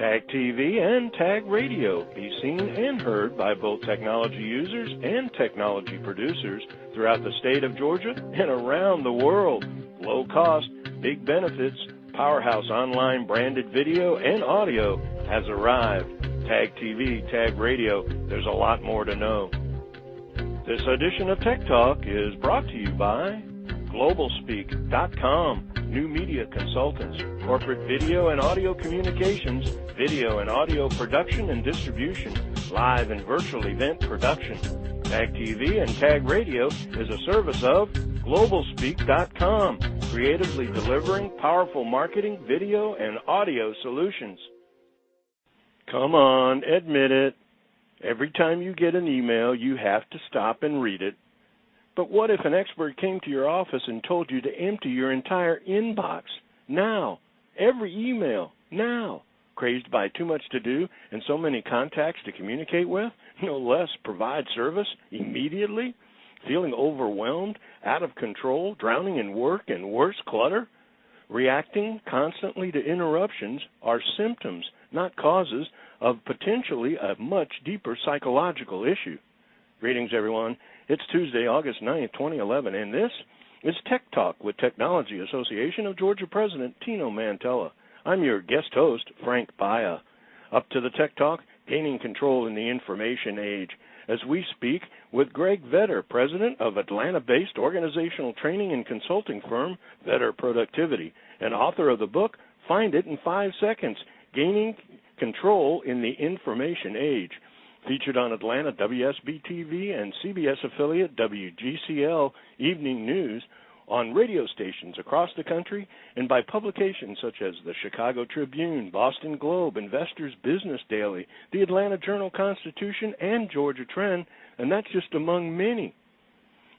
Tag TV and Tag Radio be seen and heard by both technology users and technology producers throughout the state of Georgia and around the world. Low cost, big benefits, powerhouse online branded video and audio has arrived. Tag TV, Tag Radio, there's a lot more to know. This edition of Tech Talk is brought to you by Globalspeak.com, new media consultants, corporate video and audio communications, video and audio production and distribution, live and virtual event production. Tag TV and Tag Radio is a service of Globalspeak.com, creatively delivering powerful marketing, video, and audio solutions. Come on, admit it. Every time you get an email, you have to stop and read it. But what if an expert came to your office and told you to empty your entire inbox now? Every email now. Crazed by too much to do and so many contacts to communicate with? No less provide service immediately? Feeling overwhelmed, out of control, drowning in work and worse clutter? Reacting constantly to interruptions are symptoms, not causes, of potentially a much deeper psychological issue. Greetings, everyone. It's Tuesday, August 9th, 2011, and this is Tech Talk with Technology Association of Georgia President Tino Mantella. I'm your guest host, Frank Baia. Up to the Tech Talk, gaining control in the information age, as we speak with Greg Vetter, president of Atlanta-based organizational training and consulting firm Vetter Productivity, and author of the book, Find It in 5 Seconds, Gaining Control in the Information Age. Featured on Atlanta WSB-TV and CBS affiliate WGCL Evening News, on radio stations across the country, and by publications such as the Chicago Tribune, Boston Globe, Investors Business Daily, the Atlanta Journal-Constitution, and Georgia Trend, and that's just among many.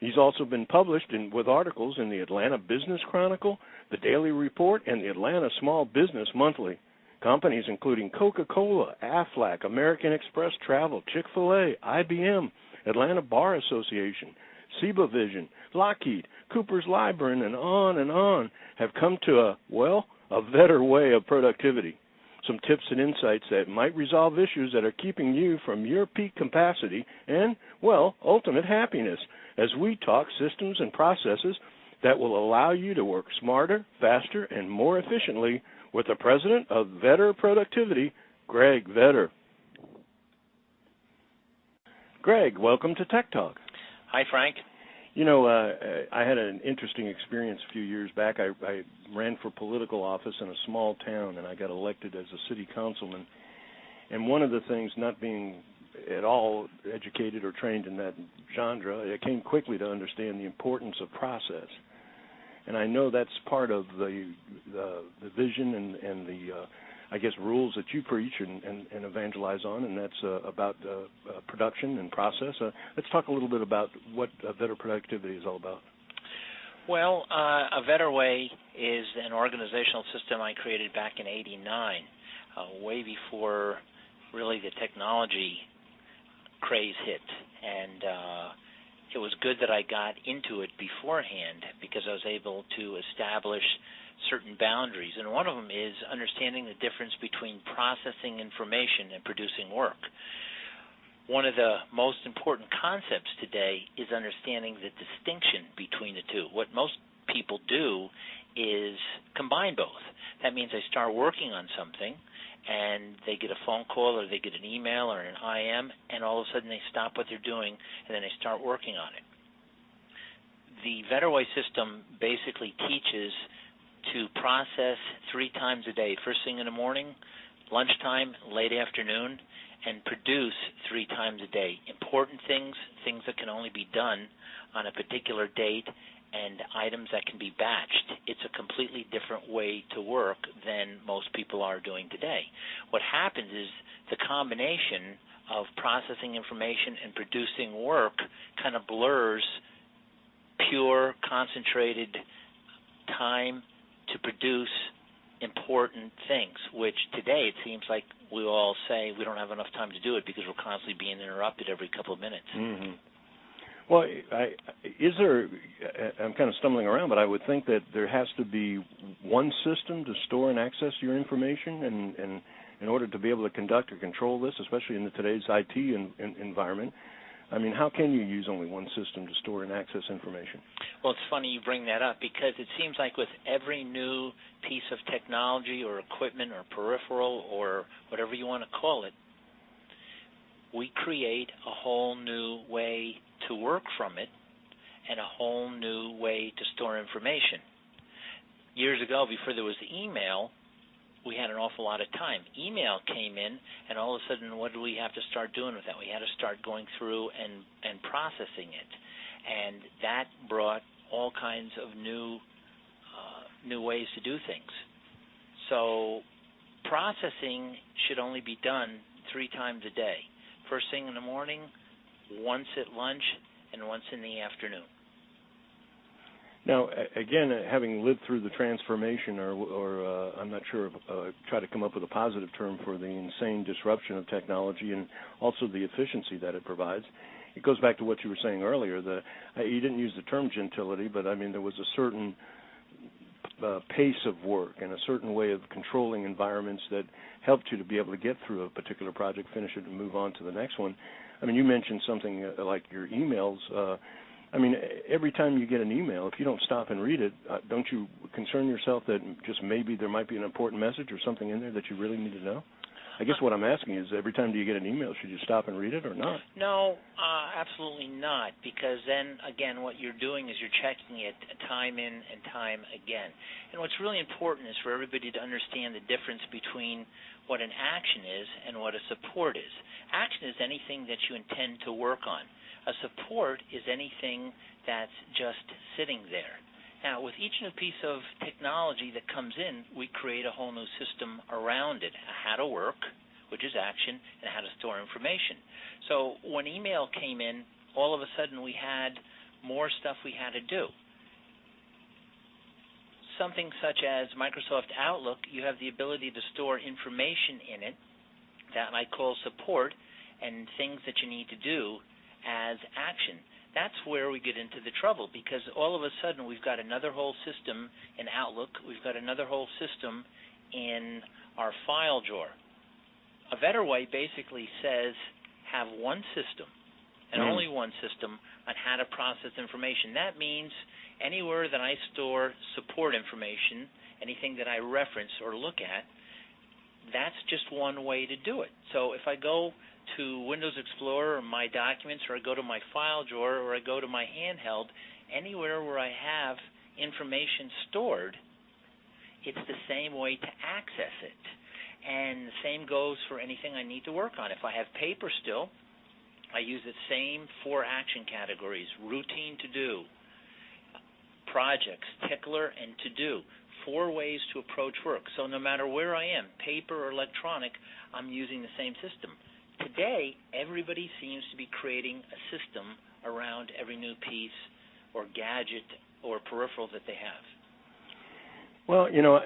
He's also been published with articles in the Atlanta Business Chronicle, the Daily Report, and the Atlanta Small Business Monthly. Companies including Coca-Cola, Aflac, American Express Travel, Chick-fil-A, IBM, Atlanta Bar Association, Seba Vision, Lockheed, Cooper's Library, and on, have come to a better way of productivity. Some tips and insights that might resolve issues that are keeping you from your peak capacity and, ultimate happiness, as we talk systems and processes that will allow you to work smarter, faster, and more efficiently with the president of Vetter Productivity, Greg Vetter. Greg, welcome to Tech Talk. Hi, Frank. You know, I had an interesting experience a few years back. I ran for political office in a small town, and I got elected as a city councilman. And one of the things, not being at all educated or trained in that genre, I came quickly to understand the importance of process. And I know that's part of the vision and the rules that you preach and evangelize on, and that's about production and process. Let's talk a little bit about what Vetter Productivity is all about. Well, a Vetter Way is an organizational system I created back in '89, way before really the technology craze hit, and it was good that I got into it beforehand because I was able to establish certain boundaries, and one of them is understanding the difference between processing information and producing work. One of the most important concepts today is understanding the distinction between the two. What most people do is combine both. That means they start working on something, and they get a phone call or they get an email or an IM, and all of a sudden they stop what they're doing, and then they start working on it. The Vetter Way system basically teaches to process 3 times a day, first thing in the morning, lunchtime, late afternoon, and produce 3 times a day. Important things that can only be done on a particular date, and items that can be batched. It's a completely different way to work than most people are doing today. What happens is the combination of processing information and producing work kind of blurs pure, concentrated time to produce important things, which today it seems like we all say we don't have enough time to do it because we're constantly being interrupted every couple of minutes. Mm-hmm. Well, I'm kind of stumbling around, but I would think that there has to be one system to store and access your information, and in order to be able to conduct or control this, especially in today's IT environment. I mean, how can you use only one system to store and access information? Well, it's funny you bring that up, because it seems like with every new piece of technology or equipment or peripheral or whatever you want to call it, we create a whole new way to work from it and a whole new way to store information. Years ago, before there was email, we had an awful lot of time. Email came in, and all of a sudden, what did we have to start doing with that? We had to start going through and processing it, and that brought all kinds of new ways to do things. So processing should only be done 3 times a day. First thing in the morning, once at lunch, and once in the afternoon. Now, again, having lived through the transformation, or I'm not sure, try to come up with a positive term for the insane disruption of technology and also the efficiency that it provides, it goes back to what you were saying earlier. You didn't use the term gentility, but I mean there was a certain pace of work and a certain way of controlling environments that helped you to be able to get through a particular project, finish it, and move on to the next one. I mean, you mentioned something like your emails. I mean, every time you get an email, if you don't stop and read it, don't you concern yourself that just maybe there might be an important message or something in there that you really need to know? I guess what I'm asking is, every time do you get an email, should you stop and read it or not? No, absolutely not, because then, again, what you're doing is you're checking it time in and time again. And what's really important is for everybody to understand the difference between what an action is and what a support is. Action is anything that you intend to work on. A support is anything that's just sitting there. Now, with each new piece of technology that comes in, we create a whole new system around it, how to work, which is action, and how to store information. So when email came in, all of a sudden we had more stuff we had to do. Something such as Microsoft Outlook, you have the ability to store information in it that I call support and things that you need to do as action. That's where we get into the trouble, because all of a sudden we've got another whole system in Outlook, we've got another whole system in our file drawer. A better way basically says have one system and only one system on how to process information. That means anywhere that I store support information, anything that I reference or look at, that's just one way to do it. So if I go to Windows Explorer or My Documents, or I go to my file drawer, or I go to my handheld, anywhere where I have information stored, it's the same way to access it. And the same goes for anything I need to work on. If I have paper still, I use the same 4 action categories: routine to do, projects, tickler, and to do. 4 ways to approach work. So no matter where I am, paper or electronic, I'm using the same system. Today, everybody seems to be creating a system around every new piece or gadget or peripheral that they have. Well, you know,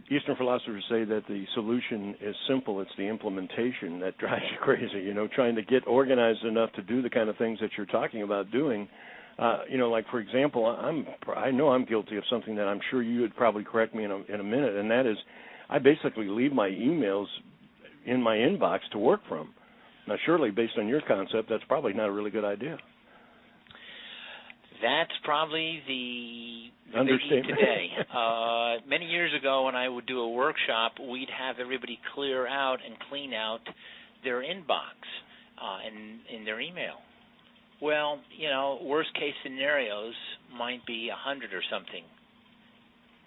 Eastern philosophers say that the solution is simple. It's the implementation that drives you crazy, you know, trying to get organized enough to do the kind of things that you're talking about doing. You know, like, for example, I know I'm guilty of something that I'm sure you would probably correct me in a minute, and that is I basically leave my emails in my inbox to work from. Now, surely, based on your concept, that's probably not a really good idea. That's probably the understatement today. Many years ago, when I would do a workshop, we'd have everybody clear out and clean out their inbox in their email. Well, you know, worst case scenarios might be 100 or something.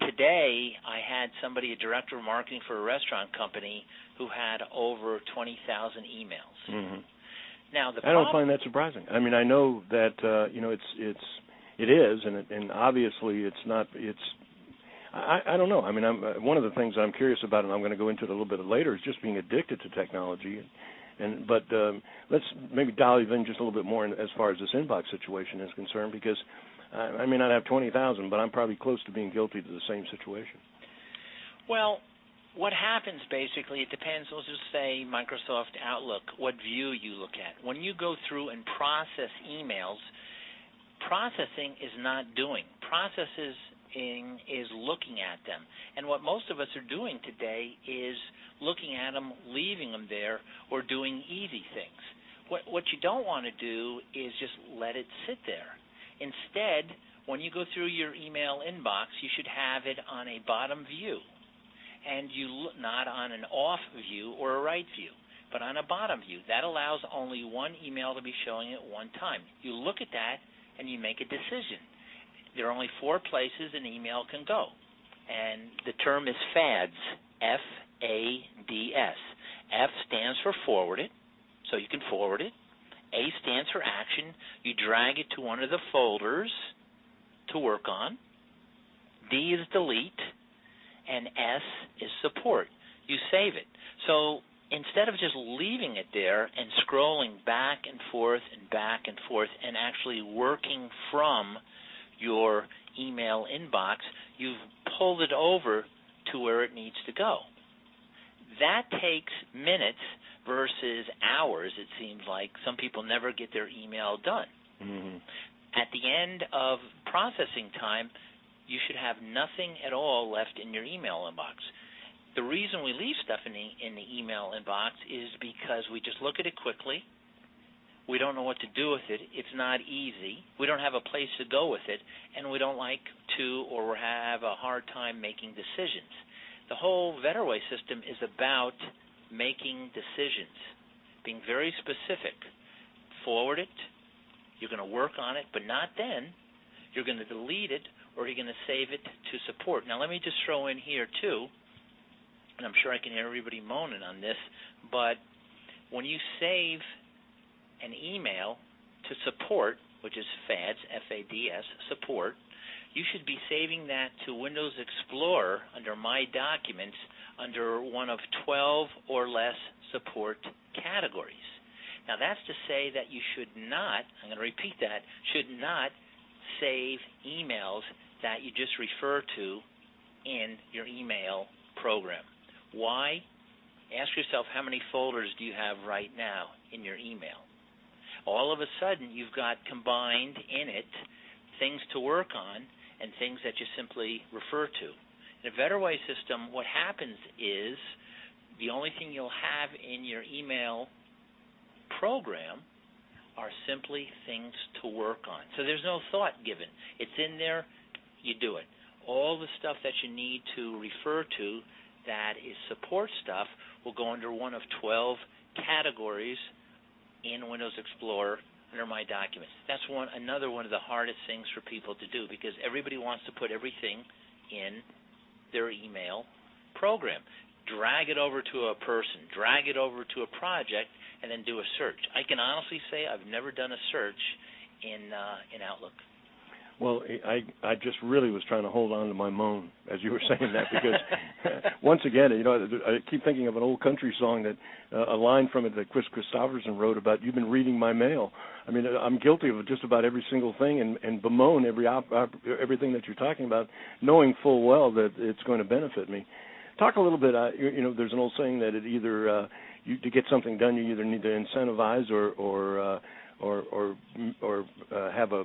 Today, I had somebody, a director of marketing for a restaurant company, who had over 20,000 emails. Mm-hmm. Now, I don't find that surprising. I mean, I know that you know it is, and obviously it's not. I don't know. I mean, one of the things I'm curious about, and I'm going to go into it a little bit later, is just being addicted to technology. But let's maybe dive in just a little bit more as far as this inbox situation is concerned, because I may not have 20,000, but I'm probably close to being guilty to the same situation. Well, what happens basically, it depends, let's just say Microsoft Outlook, what view you look at. When you go through and process emails, processing is not doing. is looking at them. And what most of us are doing today is looking at them, leaving them there, or doing easy things. What you don't want to do is just let it sit there. Instead, when you go through your email inbox, you should have it on a bottom view, and not on an off view or a right view, but on a bottom view. That allows only one email to be showing at one time. You look at that, and you make a decision. There are only 4 places an email can go, and the term is FADS, F-A-D-S. F stands for forwarded, so you can forward it. A stands for action. You drag it to one of the folders to work on. D is delete, and S is support. You save it. So instead of just leaving it there and scrolling back and forth and actually working from your email inbox, you've pulled it over to where it needs to go. That takes minutes versus hours, it seems like. Some people never get their email done. Mm-hmm. At the end of processing time, you should have nothing at all left in your email inbox. The reason we leave stuff in the email inbox is because we just look at it quickly. We don't know what to do with it. It's not easy. We don't have a place to go with it, and we don't like to or have a hard time making decisions. The whole Vetterway system is about making decisions, being very specific. Forward it. You're going to work on it, but not then. You're going to delete it, or you're going to save it to support. Now, let me just throw in here, too, and I'm sure I can hear everybody moaning on this, but when you save an email to support, which is FADS, F-A-D-S, support, you should be saving that to Windows Explorer under My Documents under one of 12 or less support categories. Now, that's to say that you should not, I'm going to repeat that, should not save emails that you just refer to in your email program. Why? Ask yourself, how many folders do you have right now in your email? All of a sudden, you've got combined in it things to work on and things that you simply refer to. In a Vetterway system, what happens is the only thing you'll have in your email program are simply things to work on. So there's no thought given. It's in there, you do it. All the stuff that you need to refer to that is support stuff will go under one of 12 categories in Windows Explorer under My Documents. That's another one of the hardest things for people to do, because everybody wants to put everything in their email program. Drag it over to a person, drag it over to a project, and then do a search. I can honestly say I've never done a search in Outlook. Well, I just really was trying to hold on to my moan as you were saying that, because once again, I keep thinking of an old country song that a line from it that Chris Christopherson wrote about, "You've been reading my mail." I mean, I'm guilty of just about every single thing and bemoan everything that you're talking about, knowing full well that it's going to benefit me. Talk a little bit. There's an old saying that it either to get something done, you either need to incentivize or have a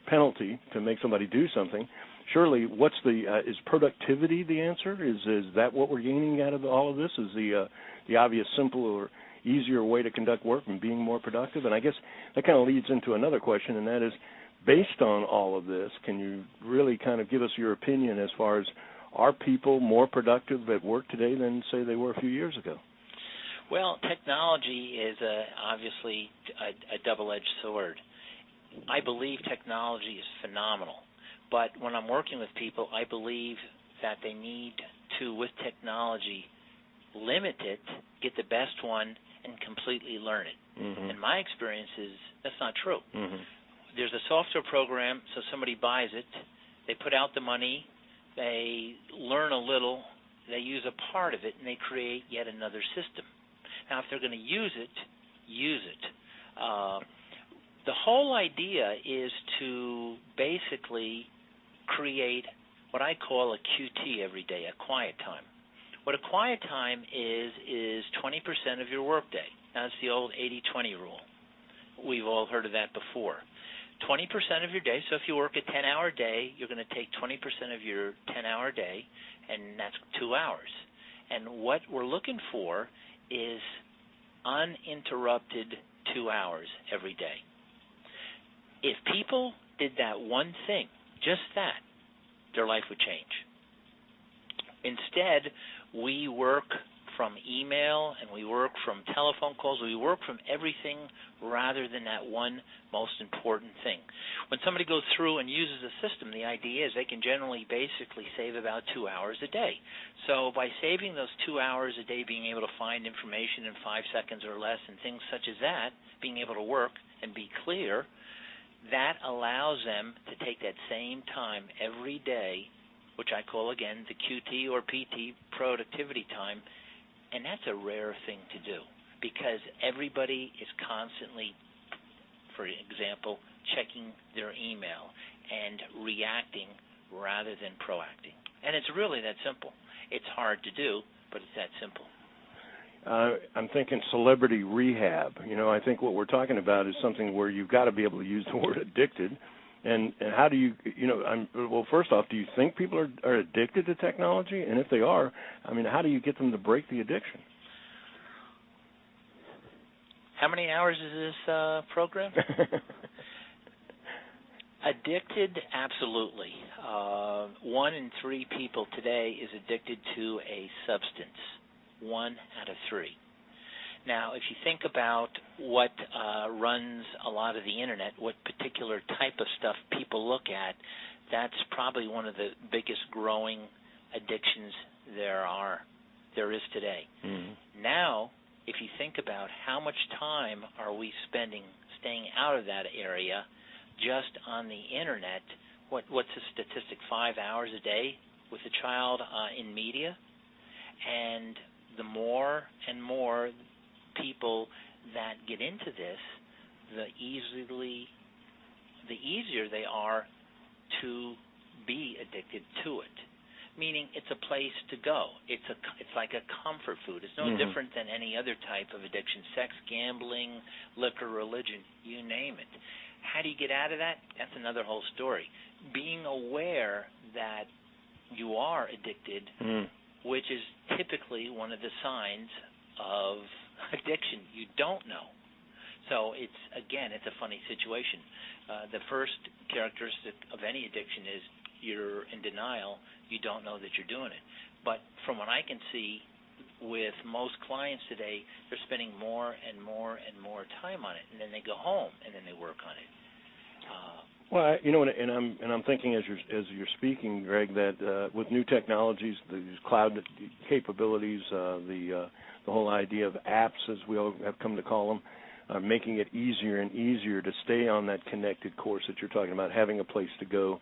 penalty to make somebody do something. Surely, is productivity the answer? Is that what we're gaining out of all of this? Is the obvious, simple, or easier way to conduct work and being more productive? And I guess that kind of leads into another question, and that is, based on all of this, can you really kind of give us your opinion as far as, are people more productive at work today than, say, they were a few years ago? Well, technology is obviously a double-edged sword. I believe technology is phenomenal, but when I'm working with people, I believe that they need to, with technology, limit it, get the best one, and completely learn it. Mm-hmm. And my experience is that's not true. Mm-hmm. There's a software program, so somebody buys it, they put out the money, they learn a little, they use a part of it, and they create yet another system. Now, if they're going to use it, use it. The whole idea is to basically create what I call a QT every day, a quiet time. What a quiet time is 20% of your workday. Now, it's the old 80-20 rule. We've all heard of that before. 20% of your day. So if you work a 10-hour day, you're going to take 20% of your 10-hour day, and that's 2 hours. And what we're looking for is uninterrupted 2 hours every day. If people did that one thing, just that, their life would change. Instead, we work from email and we work from telephone calls. We work from everything rather than that one most important thing. When somebody goes through and uses a system, the idea is they can generally basically save about 2 hours a day. So by saving those 2 hours a day, being able to find information in 5 seconds or less and things such as that, being able to work and be clear, that allows them to take that same time every day, which I call, again, the QT or PT, productivity time, and that's a rare thing to do because everybody is constantly, for example, checking their email and reacting rather than proacting. And it's really that simple. It's hard to do, but it's that simple. I'm thinking celebrity rehab. I think what we're talking about is something where you've got to be able to use the word addicted. And how do you, well, first off, do you think people are addicted to technology? And if they are, how do you get them to break the addiction? How many hours is this program? Addicted, absolutely. 1 in 3 people today is addicted to a substance. 1 out of 3. Now, if you think about what runs a lot of the Internet, what particular type of stuff people look at, that's probably one of the biggest growing addictions there is today. Mm-hmm. Now, if you think about how much time are we spending staying out of that area just on the Internet, what's the statistic, 5 hours a day with a child in media? And the more and more people that get into this, the easier they are to be addicted to it. Meaning it's a place to go. It's like a comfort food. It's no different than any other type of addiction. Sex, gambling, liquor, religion, you name it. How do you get out of that? That's another whole story. Being aware that you are addicted, which is typically one of the signs of addiction. You don't know. So it's a funny situation. The first characteristic of any addiction is you're in denial. You don't know that you're doing it. But from what I can see with most clients today, they're spending more and more and more time on it, and then they go home and then they work on it. Well, and I'm thinking as you're speaking, Greg, that with new technologies, these cloud capabilities, the whole idea of apps, as we all have come to call them, making it easier and easier to stay on that connected course that you're talking about, having a place to go,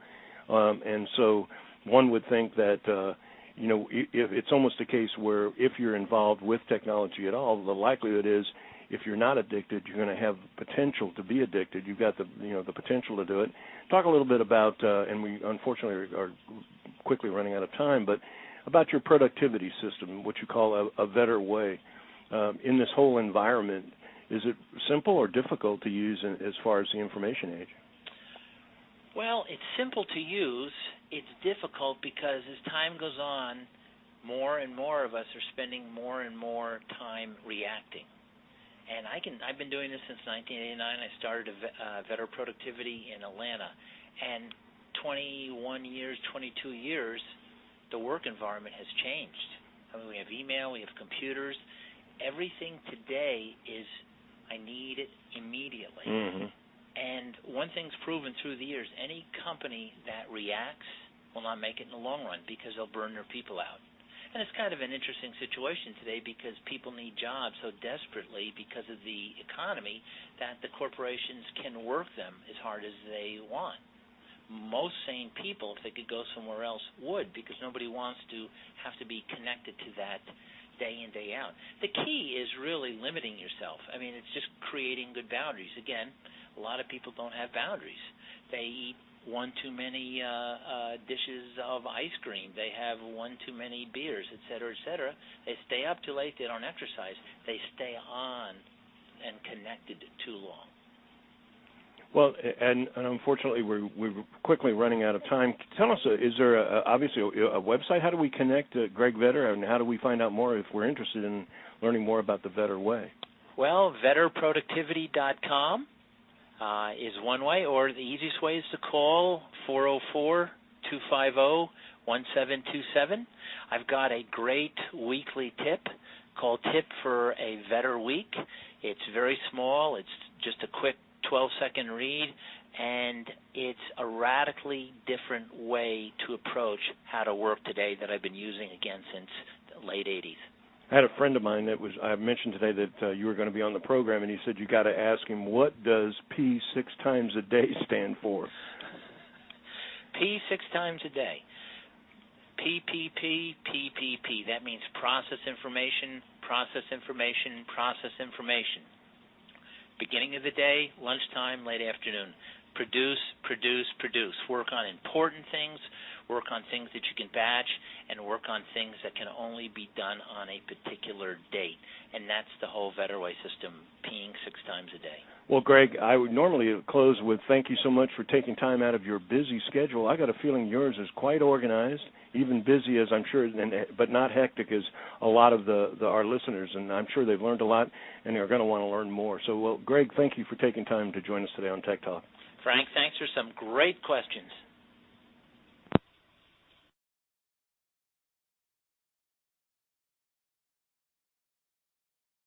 and so one would think that if it's almost a case where if you're involved with technology at all, the likelihood is, if you're not addicted, you're going to have potential to be addicted. You've got the potential to do it. Talk a little bit about, and we unfortunately are quickly running out of time, but about your productivity system, what you call a better way. In this whole environment, is it simple or difficult to use as far as the information age? Well, it's simple to use. It's difficult because as time goes on, more and more of us are spending more and more time reacting. And I've been doing this since 1989. I started Vetter Productivity in Atlanta. And 21 years, 22 years, the work environment has changed. We have email, we have computers. Everything today is, I need it immediately. Mm-hmm. And one thing's proven through the years, any company that reacts will not make it in the long run because they'll burn their people out. And it's kind of an interesting situation today because people need jobs so desperately because of the economy that the corporations can work them as hard as they want. Most sane people, if they could go somewhere else, would, because nobody wants to have to be connected to that day in, day out. The key is really limiting yourself. It's just creating good boundaries. Again, a lot of people don't have boundaries. They eat one too many dishes of ice cream. They have one too many beers, et cetera, et cetera. They stay up too late. They don't exercise. They stay on and connected too long. Well, and unfortunately, we're quickly running out of time. Tell us, is there obviously a website? How do we connect to Greg Vetter, and how do we find out more if we're interested in learning more about the Vetter way? Well, VetterProductivity.com is one way, or the easiest way is to call 404-250-1727. I've got a great weekly tip called Tip for a Vetter Week. It's very small. It's just a quick 12-second read, and it's a radically different way to approach how to work today that I've been using, again, since the late 80s. I had a friend of mine I mentioned today that you were going to be on the program, and he said you got to ask him, what does P 6 times a day stand for? P 6 times a day. PPP, PPP. That means process information, process information, process information. Beginning of the day, lunchtime, late afternoon. Produce, produce, produce. Work on important things, work on things that you can batch, and work on things that can only be done on a particular date. And that's the whole Vetterway system, peeing 6 times a day. Well, Greg, I would normally close with thank you so much for taking time out of your busy schedule. I got a feeling yours is quite organized, even busy as I'm sure, but not hectic as a lot of our listeners, and I'm sure they've learned a lot and they're going to want to learn more. So, well, Greg, thank you for taking time to join us today on Tech Talk. Frank, thanks for some great questions.